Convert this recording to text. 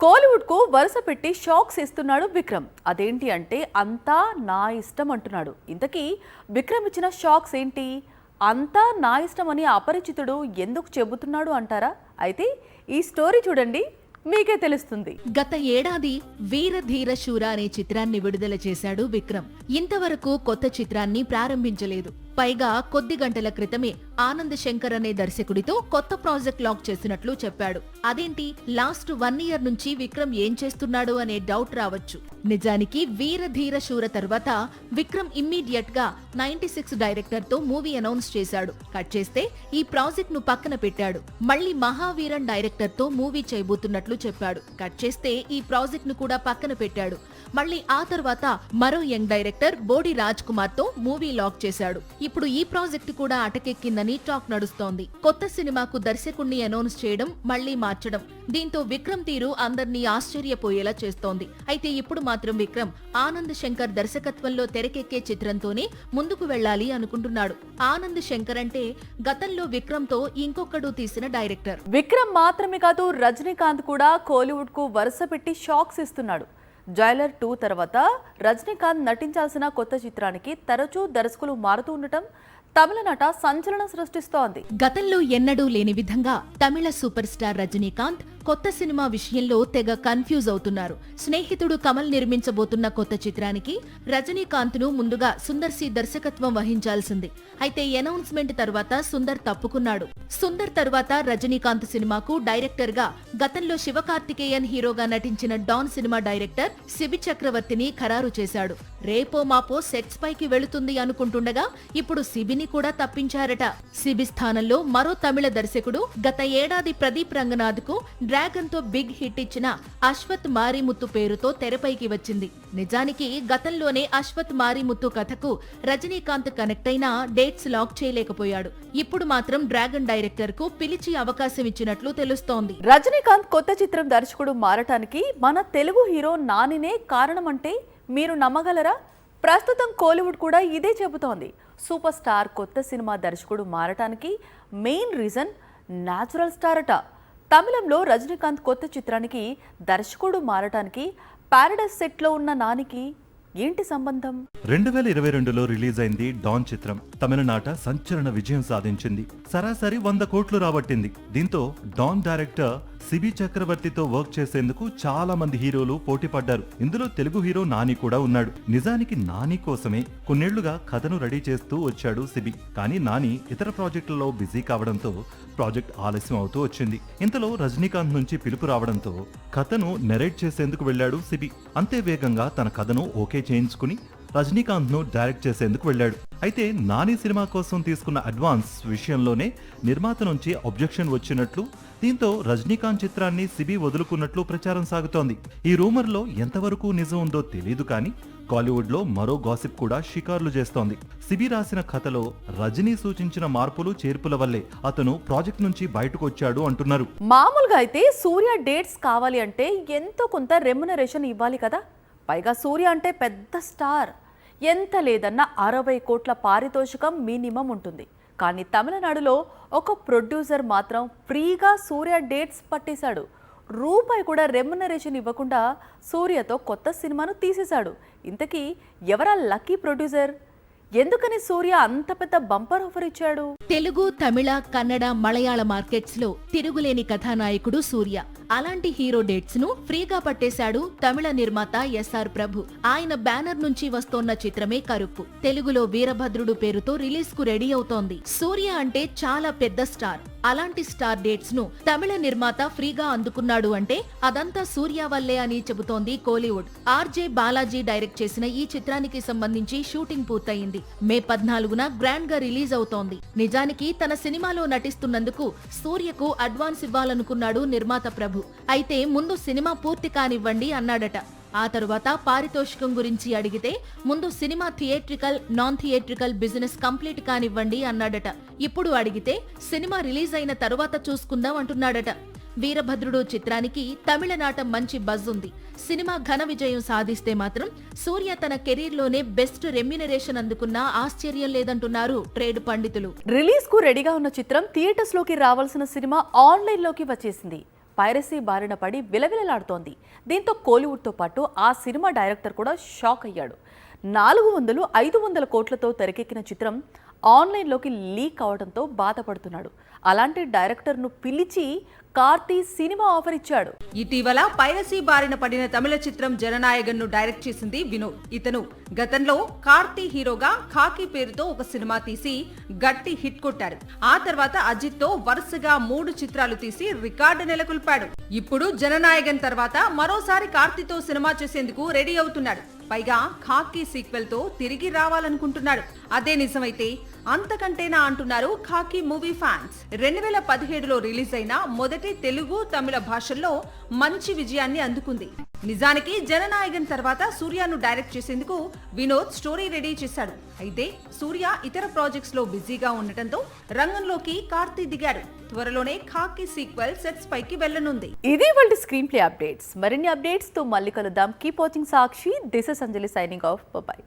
కోలీవుడ్ కు వరుస పెట్టి షాక్స్ ఇస్తున్నాడు విక్రమ్. అదేంటి అంటే అంతా నా ఇష్టం అంటున్నాడు. ఇంతకీ విక్రమ్ ఇచ్చిన షాక్స్ ఏంటి? అంతా నా ఇష్టం అని అపరిచితుడు ఎందుకు చెబుతున్నాడు అంటారా? అయితే ఈ స్టోరీ చూడండి, మీకే తెలుస్తుంది. గత ఏడాది వీర ధీర శూర అనే చిత్రాన్ని విడుదల చేశాడు విక్రమ్. ఇంతవరకు కొత్త చిత్రాన్ని ప్రారంభించలేదు. పైగా కొద్ది గంటల క్రితమే ఆనంద్ శంకర్ అనే దర్శకుడితో కొత్త ప్రాజెక్ట్ లాక్ చేసినట్లు చెప్పాడు. అదేంటి, లాస్ట్ 1 ఇయర్ నుంచి విక్రమ్ ఏం చేస్తున్నాడు అనే డౌట్ రావచ్చు. నిజానికి వీర ధీర శూర తర్వాత విక్రమ్ ఇమ్మీడియట్ గా 96 డైరెక్టర్ తో మూవీ అనౌన్స్ చేశాడు. కట్ చేస్తే ఈ ప్రాజెక్ట్ ను పక్కన పెట్టాడు. మళ్ళీ మహావీరన్ డైరెక్టర్ తో మూవీ చేయబోతున్నట్లు చెప్పాడు. కట్ చేస్తే ఈ ప్రాజెక్ట్ ను కూడా పక్కన పెట్టాడు. మళ్ళీ ఆ తర్వాత మరో యంగ్ డైరెక్టర్ బోడి రాజ్ కుమార్ తో మూవీ లాక్ చేశాడు. ఇప్పుడు ఈ ప్రాజెక్ట్ కూడా అటకెక్కిందని టాక్ నడుస్తోంది. కొత్త సినిమాకు దర్శకుణ్ణి అనౌన్స్ చేయడం, మళ్లీ మార్చడం, దీంతో విక్రమ్ తీరు అందర్నీ ఆశ్చర్యపోయేలా చేస్తోంది. అయితే ఇప్పుడు మాత్రం విక్రమ్ ఆనంద్ శంకర్ దర్శకత్వంలో తెరకెక్కే చిత్రంతోనే ముందుకు వెళ్లాలి అనుకుంటున్నాడు. ఆనంద్ శంకర్ అంటే గతంలో విక్రమ్ తో ఇంకొకడు తీసిన డైరెక్టర్. విక్రమ్ మాత్రమే కాదు, రజనీకాంత్ కూడా కోలీవుడ్ కు వరుస పెట్టి షాక్స్ ఇస్తున్నాడు. జైలర్ 2 తర్వాత రజనీకాంత్ నటించాల్సిన కొత్త చిత్రానికి తరచూ దర్శకులు మారుతూ ఉండటం తమిళనాట సంచలనం సృష్టిస్తోంది. గతంలో ఎన్నడూ లేని విధంగా తమిళ సూపర్ స్టార్ రజనీకాంత్ కొత్త సినిమా విషయంలో తెగ కన్ఫ్యూజ్ అవుతున్నారు. స్నేహితుడు కమల్ నిర్మించబోతున్న కొత్త చిత్రానికి రజనీకాంత్ ను ముందుగా సుందర్ సి దర్శకత్వం వహించాల్సింది. అయితే అనౌన్స్మెంట్ తర్వాత సుందర్ తప్పుకున్నాడు. సుందర్ తర్వాత రజనీకాంత్ సినిమాకు డైరెక్టర్ గా గతంలో శివకార్తికేయన్ హీరోగా నటించిన డాన్ సినిమా డైరెక్టర్ సిబి చక్రవర్తిని ఖరారు చేశాడు. రేపో మాపో సెట్స్ పైకి వెళుతుంది అనుకుంటుండగా ఇప్పుడు సిబిని కూడా తప్పించారట. సిబి స్థానంలో మరో తమిళ దర్శకుడు గత ఏడాది ప్రదీప్ రంగనాథ్ కు డ్రాగన్ తో బిగ్ హిట్ ఇచ్చిన అశ్వత్ మారిముత్తు పేరుతో తెరపైకి వచ్చింది. నిజానికి గతంలోనే అశ్వత్ మారిముత్తు కథకు రజనీకాంత్ కనెక్ట్ అయినా డేట్స్ లాక్ చేయలేకపోయాడు. ఇప్పుడు మాత్రం డ్రాగన్ డైరెక్టర్ కు పిలిచి అవకాశం ఇచ్చినట్లు తెలుస్తోంది. రజనీకాంత్ కొత్త చిత్రం దర్శకుడు మారటానికి మన తెలుగు హీరో నానినే కారణమంటే మీరు నమ్మగలరా? ప్రస్తుతం కోలీవుడ్ కూడా ఇదే చెబుతోంది. సూపర్ స్టార్ కొత్త సినిమా దర్శకుడు మారటానికి మెయిన్ రీజన్ న్యాచురల్ స్టార్ అట. తమిళంలో రజనీకాంత్ కొత్త చిత్రానికి దర్శకుడు మారటానికి పారడైస్ సెట్ లో ఉన్న నానికి ఏంటి సంబంధం? 2022లో రిలీజ్ అయింది డాన్ చిత్రం. తమిళనాట సంచలన విజయం సాధించింది. సరాసరి 100 కోట్లు రాబట్టింది. దీంతో డాన్ డైరెక్టర్ సిబి చక్రవర్తితో వర్క్ చేసేందుకు చాలా మంది హీరోలు పోటీ పడ్డారు. ఇందులో తెలుగు హీరో నాని కూడా ఉన్నాడు. నిజానికి నాని కోసమే కొన్నేళ్లుగా కథను రెడీ చేస్తూ వచ్చాడు సిబి. కానీ నాని ఇతర ప్రాజెక్టులలో బిజీ కావడంతో ప్రాజెక్ట్ ఆలస్యం అవుతూ వచ్చింది. ఇంతలో రజనీకాంత్ నుంచి పిలుపు రావడంతో కథను నెరేట్ చేసేందుకు వెళ్లాడు సిబి. అంతే వేగంగా తన కథను ఓకే చేయించుకుని రజనీకాంత్ ను డైరెక్ట్ చేసేందుకు వెళ్లాడు. అయితే నాని సినిమా కోసం తీసుకున్న అడ్వాన్స్ విషయంలోనే నిర్మాత నుంచి అబ్జెక్షన్ వచ్చినట్లు, దీంతో రజనీకాంత్ చిత్రాన్ని సిబి వదులుకున్నట్లు ప్రచారం సాగుతోంది. ఈ రూమర్ లో ఎంతవరకు నిజం ఉందో తెలీదు, కానీ కాలీవుడ్ లో మరో గాసిప్ కూడా షికార్లు చేస్తోంది. సిబి రాసిన కథలో రజనీ సూచించిన మార్పులు చేర్పుల వల్లే అతను ప్రాజెక్ట్ నుంచి బయటకు వచ్చాడు అంటున్నారు. మామూలుగా అయితే సూర్య డేట్స్ కావాలి అంటే ఎంతో కొంత రెమ్యునరేషన్ ఇవ్వాలి కదా. పైగా సూర్య అంటే పెద్ద స్టార్. ఎంత లేదన్నా 60 కోట్ల పారితోషికం మినిమం ఉంటుంది. కానీ తమిళనాడులో ఒక ప్రొడ్యూసర్ మాత్రం ఫ్రీగా సూర్య డేట్స్ పట్టేశాడు. రూపాయి కూడా రెమ్యునరేషన్ ఇవ్వకుండా సూర్యతో కొత్త సినిమాను తీసేశాడు. ఇంతకీ ఎవరా లక్కీ ప్రొడ్యూసర్? ఎందుకని సూర్య అంత పెద్ద బంపర్ ఆఫర్ ఇచ్చాడు? తెలుగు, తమిళ, కన్నడ, మలయాళ మార్కెట్స్ లో తిరుగులేని కథానాయకుడు సూర్య. అలాంటి హీరో డేట్స్ ను ఫ్రీగా పట్టేశాడు తమిళ నిర్మాత ఎస్ఆర్ ప్రభు. ఆయన బ్యానర్ నుంచి వస్తోన్న చిత్రమే కరుప్పు. తెలుగులో వీరభద్రుడు పేరుతో రిలీజ్ కు రెడీ అవుతోంది. సూర్య అంటే చాలా పెద్ద స్టార్. అలాంటి స్టార్ డేట్స్ ను తమిళ నిర్మాత ఫ్రీగా అందుకున్నాడు అంటే అదంతా సూర్య వల్లే అని చెబుతోంది కోలీవుడ్. ఆర్జే బాలాజీ డైరెక్ట్ చేసిన ఈ చిత్రానికి సంబంధించి షూటింగ్ పూర్తయింది. మే 14న గ్రాండ్ గా రిలీజ్ అవుతోంది. నిజానికి తన సినిమాలో నటిస్తున్నందుకు సూర్యకు అడ్వాన్స్ ఇవ్వాలనుకున్నాడు నిర్మాత ప్రభు. అయితే ముందు సినిమా పూర్తి కానివ్వండి అన్నాడట. ఆ తరువాత పారితోషికం గురించి అడిగితే ముందు cinema theatrical, non theatrical business complete కానివ్వండి అన్నాడట. ఇప్పుడు అడిగితే సినిమా రిలీజ్ అయిన తరువాత చూసుకుందాం అంటున్నాడట. వీరభద్రుడు చిత్రానికి తమిళనాట మంచి బజ్ ఉంది. సినిమా ఘన విజయం సాధిస్తే మాత్రం సూర్య తన కెరీర్ లోనే బెస్ట్ రెమ్యునరేషన్ అందుకున్నా ఆశ్చర్యం లేదంటున్నారు ట్రేడ్ పండితులు. రిలీజ్ కు రెడీగా ఉన్న చిత్రం థియేటర్స్ లోకి రావాల్సిన సినిమా ఆన్లైన్ లోకి వచ్చేసింది. పైరసీ బారిన పడి విలవిలలాడుతోంది. దీంతో కోలీవుడ్తో పాటు ఆ సినిమా డైరెక్టర్ కూడా షాక్ అయ్యాడు. 400-500 కోట్లతో తెరకెక్కిన చిత్రం ఆన్లైన్లోకి లీక్ అవడంతో బాధపడుతున్నాడు. అలాంటి డైరెక్టర్ను పిలిచి కార్తీ సినిమా ఆఫర్ ఇచ్చాడు. ఇటీవల పైరసీ బారిన పడిన తమిళ చిత్రం జననాయగన్ను డైరెక్ట్ చేసింది వినోద్. ఇతను గతంలో కార్తీ హీరోగా ఖాకీ పేరుతో ఒక సినిమా తీసి గట్టి హిట్ కొట్టాడు. ఆ తర్వాత అజిత్ తో వరుసగా 3 చిత్రాలు తీసి రికార్డు నెలకొల్పాడు. ఇప్పుడు జననాయగన్ తర్వాత మరోసారి కార్తీతో సినిమా చేసేందుకు రెడీ అవుతున్నాడు. పైగా ఖాకీ సీక్వెల్ తో తిరిగి రావాలనుకుంటున్నాడు. అదే నిజమైతే అంతకంటేనా అంటున్నారు ఖాకీ మూవీ ఫ్యాన్స్. 2017లో రిలీజ్ అయిన మొదటి తెలుగు తమిళ భాషల్లో మంచి విజయాన్ని అందుకుంది. నిజానికి జననాయగన్ తర్వాత సూర్యను డైరెక్ట్ చేసేందుకు వినోద్ స్టోరీ రెడీ చేశాడు. అయితే సూర్య ఇతర ప్రాజెక్ట్స్ లో బిజీగా ఉండటంతో రంగంలోకి కార్తీ దిగాడు. త్వరలోనే ఖాకీ సీక్వెల్ సెట్స్ పైకి వెళ్లనుంది. ఇది వాళ్ళ స్క్రీన్ ప్లే అప్డేట్స్. మరిన్ని అప్డేట్స్ తో మళ్ళీ కలుద్దాం. Keep watching Sakshi. This is Anjali signing off. By.